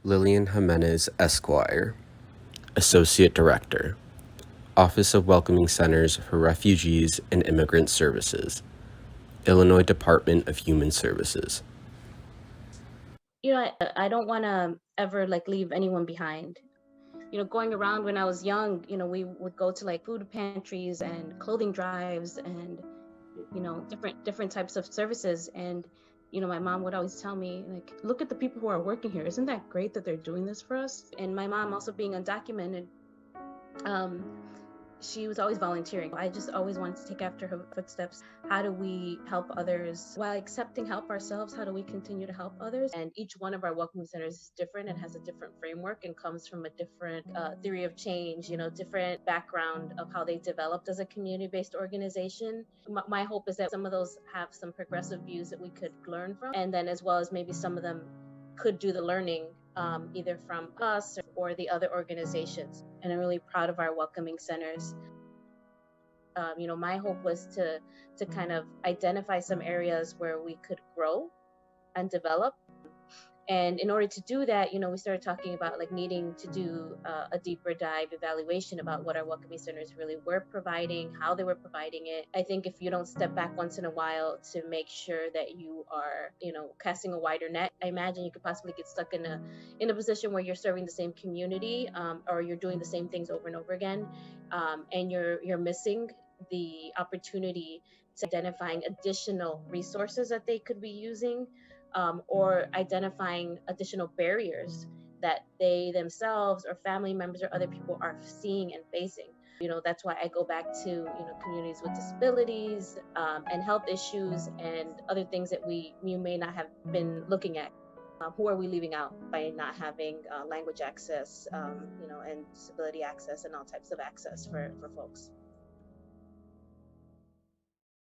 Lilian Jiménez, Esquire, Associate Director, Office of Welcoming Centers for Refugees and Immigrant Services, Illinois Department of Human Services. I don't want to ever like leave anyone behind. Going around when I was young, we would go to like food pantries and clothing drives and different types of services. And my mom would always tell me, like, look at the people who are working here. Isn't that great that they're doing this for us? And my mom, also being undocumented, um she was always volunteering. I just always wanted to take after her footsteps. How do we help others while accepting help ourselves? How do we continue to help others? And each one of our welcoming centers is different and has a different framework and comes from a different theory of change, different background of how they developed as a community-based organization. My hope is that some of those have some progressive views that we could learn from, and then as well as maybe some of them could do the learning either from us or the other organizations. And I'm really proud of our welcoming centers. My hope was to kind of identify some areas where we could grow and develop. And in order to do that, we started talking about like needing to do a deeper dive evaluation about what our welcoming centers really were providing, how they were providing it. I think if you don't step back once in a while to make sure that you are, casting a wider net, I imagine you could possibly get stuck in a position where you're serving the same community, or you're doing the same things over and over again, and you're missing the opportunity to identifying additional resources that they could be using, or identifying additional barriers that they themselves or family members or other people are seeing and facing. That's why I go back to communities with disabilities, and health issues and other things that you may not have been looking at. Who are we leaving out by not having language access, and disability access and all types of access for folks?